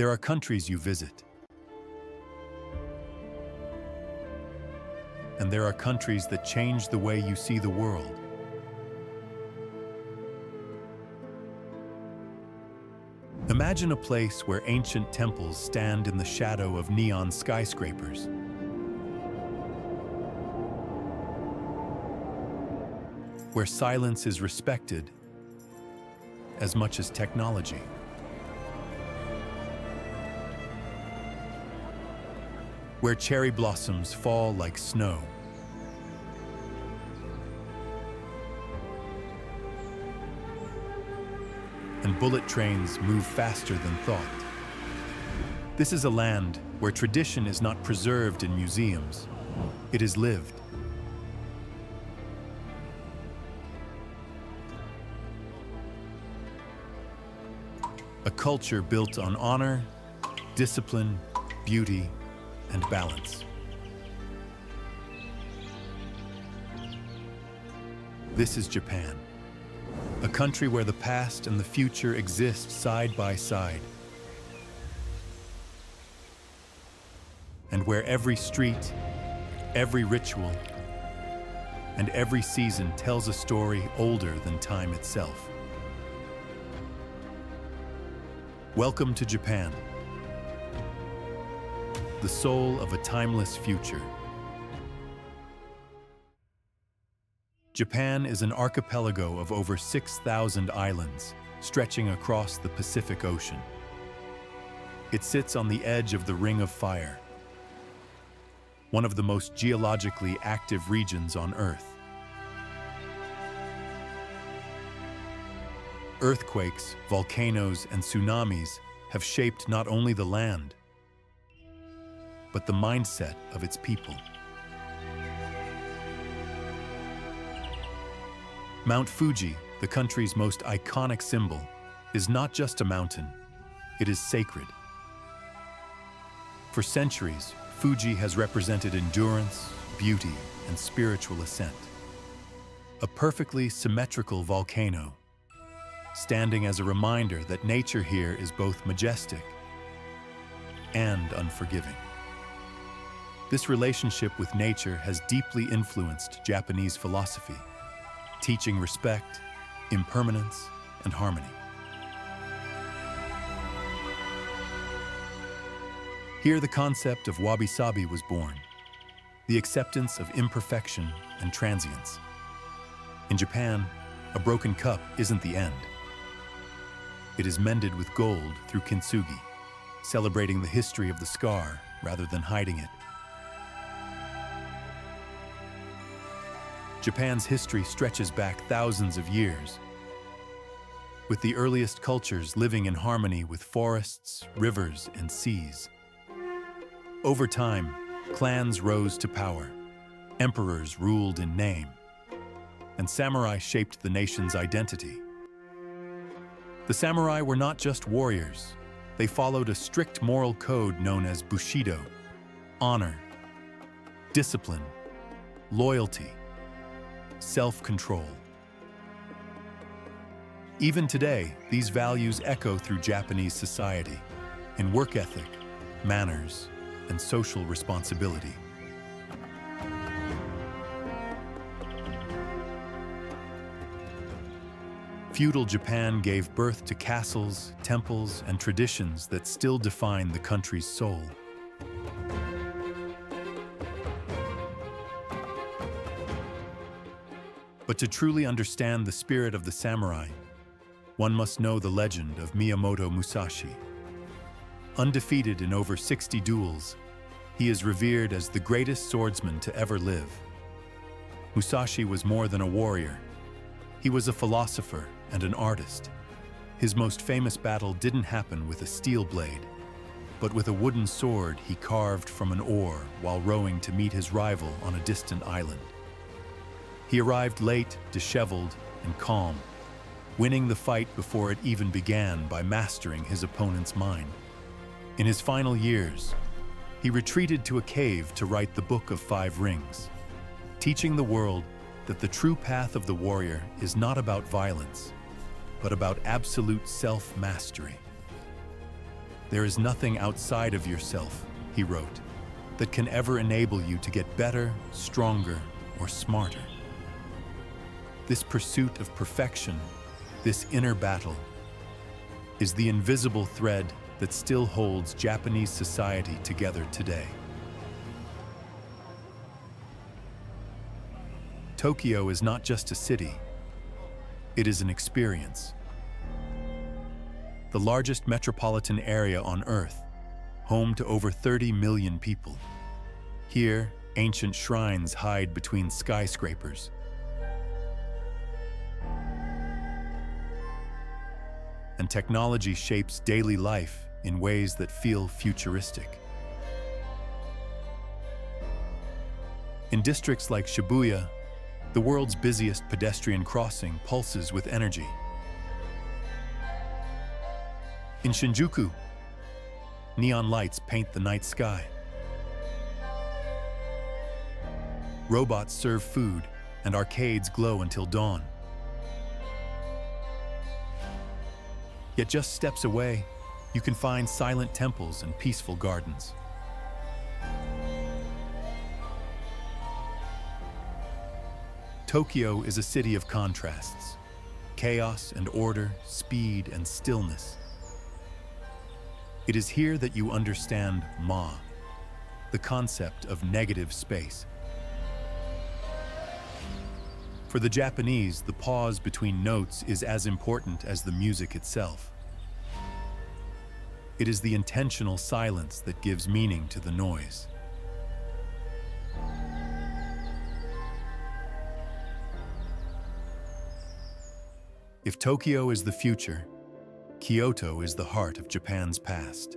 There are countries you visit, and there are countries that change the way you see the world. Imagine a place where ancient temples stand in the shadow of neon skyscrapers. Where silence is respected as much as technology. Where cherry blossoms fall like snow. And bullet trains move faster than thought. This is a land where tradition is not preserved in museums. It is lived. A culture built on honor, discipline, beauty, and balance. This is Japan, a country where the past and the future exist side by side, and where every street, every ritual, and every season tells a story older than time itself. Welcome to Japan, the soul of a timeless future. Japan is an archipelago of over 6,000 islands, stretching across the Pacific Ocean. It sits on the edge of the Ring of Fire, one of the most geologically active regions on Earth. Earthquakes, volcanoes, and tsunamis have shaped not only the land, but the mindset of its people. Mount Fuji, the country's most iconic symbol, is not just a mountain, it is sacred. For centuries, Fuji has represented endurance, beauty, and spiritual ascent. A perfectly symmetrical volcano, standing as a reminder that nature here is both majestic and unforgiving. This relationship with nature has deeply influenced Japanese philosophy, teaching respect, impermanence, and harmony. Here the concept of wabi-sabi was born, the acceptance of imperfection and transience. In Japan, a broken cup isn't the end. It is mended with gold through Kintsugi, celebrating the history of the scar rather than hiding it. Japan's history stretches back thousands of years, with the earliest cultures living in harmony with forests, rivers, and seas. Over time, clans rose to power, emperors ruled in name, and samurai shaped the nation's identity. The samurai were not just warriors. They followed a strict moral code known as Bushido: honor, discipline, loyalty, self-control. Even today, these values echo through Japanese society, in work ethic, manners, and social responsibility. Feudal Japan gave birth to castles, temples, and traditions that still define the country's soul. But to truly understand the spirit of the samurai, one must know the legend of Miyamoto Musashi. Undefeated in over 60 duels, he is revered as the greatest swordsman to ever live. Musashi was more than a warrior. He was a philosopher and an artist. His most famous battle didn't happen with a steel blade, but with a wooden sword he carved from an oar while rowing to meet his rival on a distant island. He arrived late, disheveled, and calm, winning the fight before it even began by mastering his opponent's mind. In his final years, he retreated to a cave to write the Book of Five Rings, teaching the world that the true path of the warrior is not about violence, but about absolute self-mastery. There is nothing outside of yourself, he wrote, that can ever enable you to get better, stronger, or smarter. This pursuit of perfection, this inner battle, is the invisible thread that still holds Japanese society together today. Tokyo is not just a city, it is an experience. The largest metropolitan area on Earth, home to over 30 million people. Here, ancient shrines hide between skyscrapers. And technology shapes daily life in ways that feel futuristic. In districts like Shibuya, the world's busiest pedestrian crossing pulses with energy. In Shinjuku, neon lights paint the night sky. Robots serve food, and arcades glow until dawn. Yet just steps away, you can find silent temples and peaceful gardens. Tokyo is a city of contrasts: chaos and order, speed and stillness. It is here that you understand Ma, the concept of negative space. For the Japanese, the pause between notes is as important as the music itself. It is the intentional silence that gives meaning to the noise. If Tokyo is the future, Kyoto is the heart of Japan's past.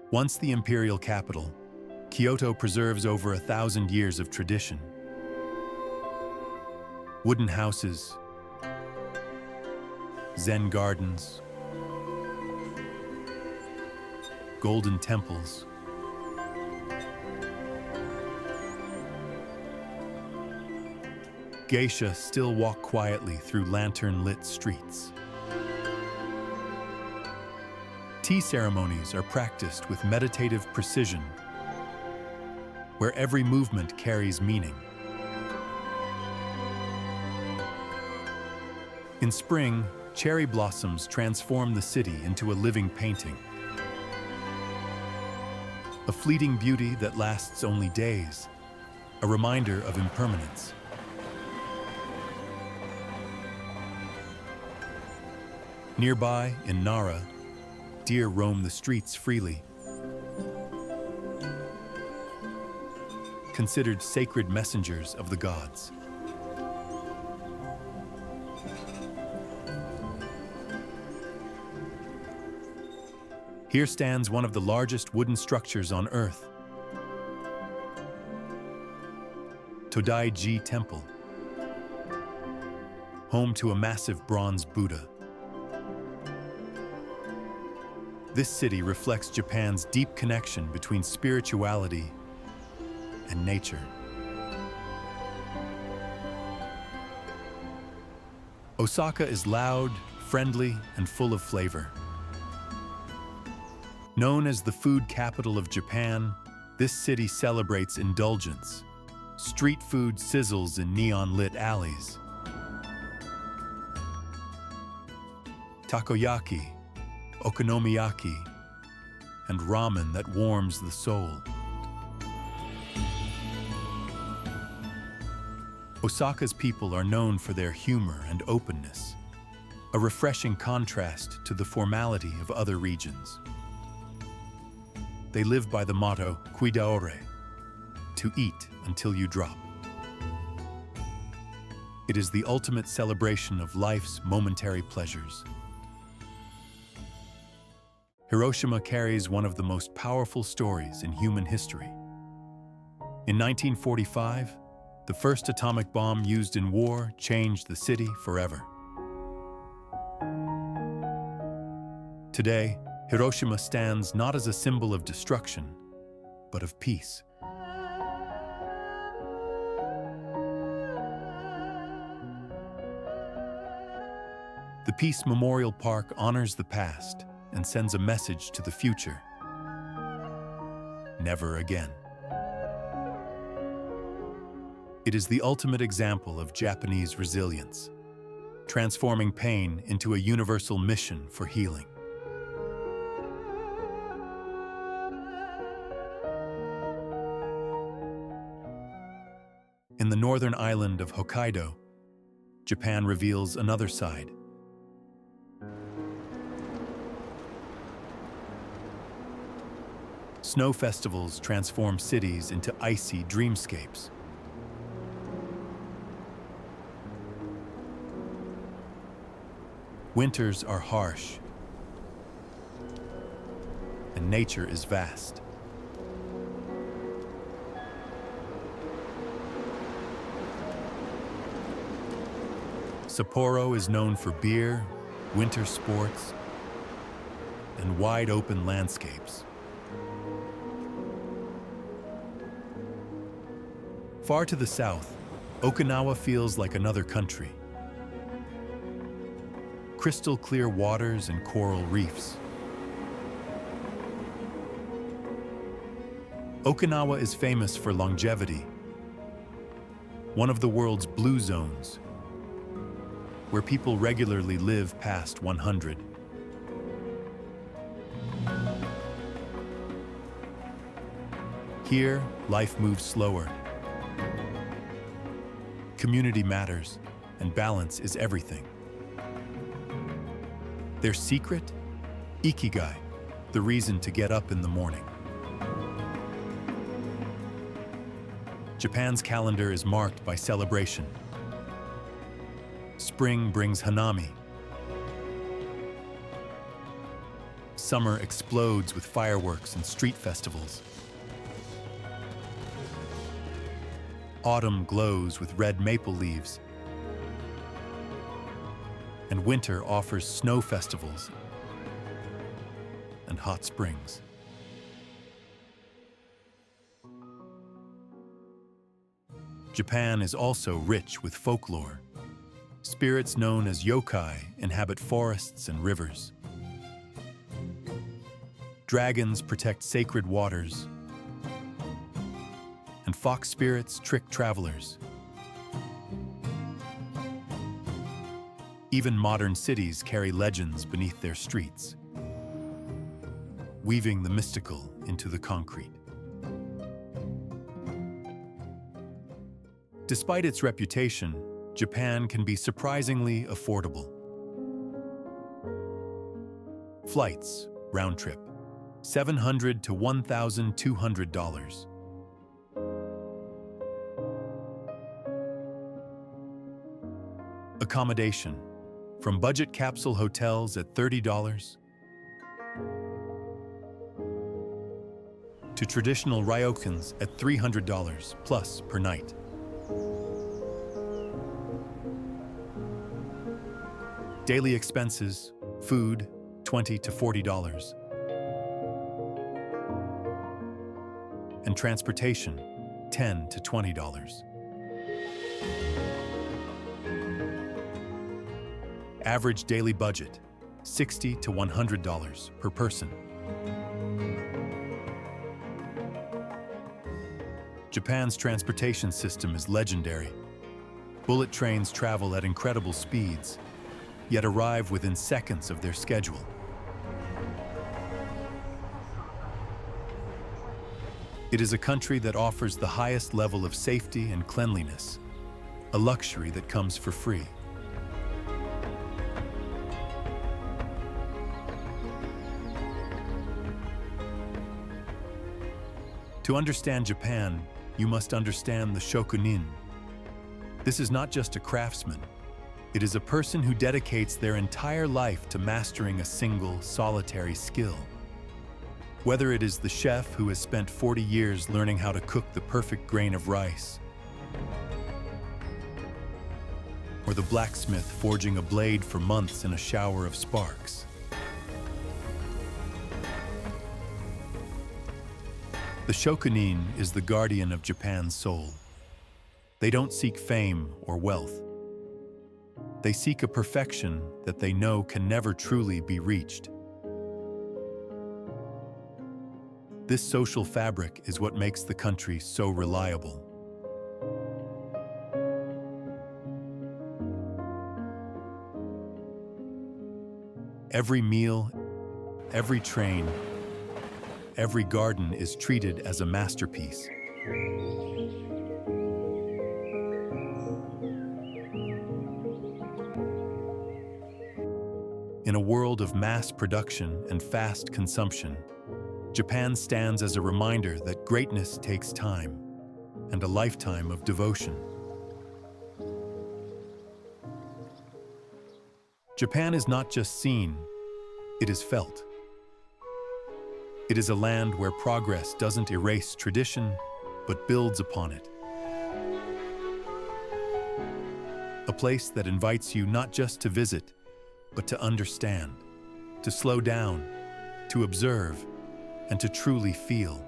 Once the imperial capital, Kyoto preserves over 1,000 years of tradition. Wooden houses, Zen gardens, golden temples, Geishas still walk quietly through lantern-lit streets. Tea ceremonies are practiced with meditative precision, where every movement carries meaning. In spring, cherry blossoms transform the city into a living painting. A fleeting beauty that lasts only days, a reminder of impermanence. Nearby, in Nara, deer roam the streets freely. Considered sacred messengers of the gods. Here stands one of the largest wooden structures on Earth, Todaiji Temple, home to a massive bronze Buddha. This city reflects Japan's deep connection between spirituality and nature. Osaka is loud, friendly, and full of flavor. Known as the food capital of Japan, this city celebrates indulgence. Street food sizzles in neon-lit alleys. Takoyaki, okonomiyaki, and ramen that warms the soul. Osaka's people are known for their humor and openness, a refreshing contrast to the formality of other regions. They live by the motto, Kuidaore, to eat until you drop. It is the ultimate celebration of life's momentary pleasures. Hiroshima carries one of the most powerful stories in human history. In 1945, the first atomic bomb used in war changed the city forever. Today, Hiroshima stands not as a symbol of destruction, but of peace. The Peace Memorial Park honors the past and sends a message to the future. Never again. It is the ultimate example of Japanese resilience, transforming pain into a universal mission for healing. In the northern island of Hokkaido, Japan reveals another side. Snow festivals transform cities into icy dreamscapes. Winters are harsh, and nature is vast. Sapporo is known for beer, winter sports, and wide-open landscapes. Far to the south, Okinawa feels like another country. Crystal clear waters and coral reefs. Okinawa is famous for longevity, one of the world's blue zones, where people regularly live past 100. Here, life moves slower. Community matters, and balance is everything. Their secret? Ikigai, the reason to get up in the morning. Japan's calendar is marked by celebration. Spring brings Hanami. Summer explodes with fireworks and street festivals. Autumn glows with red maple leaves. And winter offers snow festivals and hot springs. Japan is also rich with folklore. Spirits known as yokai inhabit forests and rivers. Dragons protect sacred waters, and fox spirits trick travelers. Even modern cities carry legends beneath their streets, weaving the mystical into the concrete. Despite its reputation, Japan can be surprisingly affordable. Flights, round trip, $700 to $1,200. Accommodation, from budget capsule hotels at $30 to traditional ryokans at $300 plus per night. Daily expenses, food, $20 to $40. And transportation, $10 to $20. Average daily budget, $60 to $100 per person. Japan's transportation system is legendary. Bullet trains travel at incredible speeds, yet arrive within seconds of their schedule. It is a country that offers the highest level of safety and cleanliness, a luxury that comes for free. To understand Japan, you must understand the Shokunin. This is not just a craftsman. It is a person who dedicates their entire life to mastering a single, solitary skill. Whether it is the chef who has spent 40 years learning how to cook the perfect grain of rice, or the blacksmith forging a blade for months in a shower of sparks. The Shokunin is the guardian of Japan's soul. They don't seek fame or wealth. They seek a perfection that they know can never truly be reached. This social fabric is what makes the country so reliable. Every meal, every train, every garden is treated as a masterpiece. In a world of mass production and fast consumption, Japan stands as a reminder that greatness takes time and a lifetime of devotion. Japan is not just seen, it is felt. It is a land where progress doesn't erase tradition, but builds upon it. A place that invites you not just to visit, but to understand, to slow down, to observe, and to truly feel.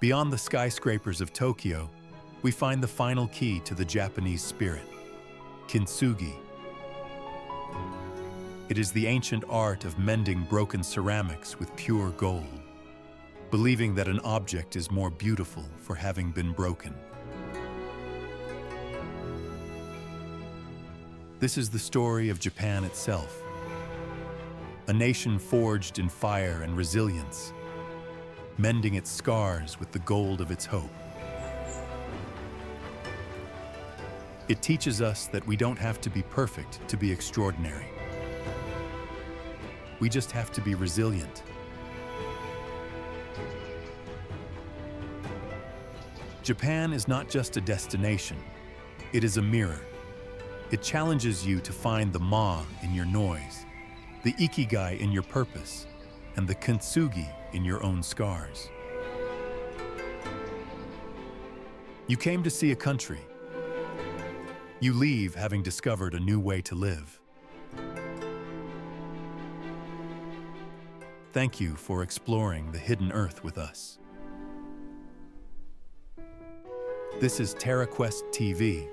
Beyond the skyscrapers of Tokyo, we find the final key to the Japanese spirit, Kintsugi. It is the ancient art of mending broken ceramics with pure gold, believing that an object is more beautiful for having been broken. This is the story of Japan itself, a nation forged in fire and resilience, mending its scars with the gold of its hope. It teaches us that we don't have to be perfect to be extraordinary. We just have to be resilient. Japan is not just a destination, it is a mirror. It challenges you to find the ma in your noise, the ikigai in your purpose, and the kintsugi in your own scars. You came to see a country. You leave having discovered a new way to live. Thank you for exploring the hidden earth with us. This is TerraQuestTV,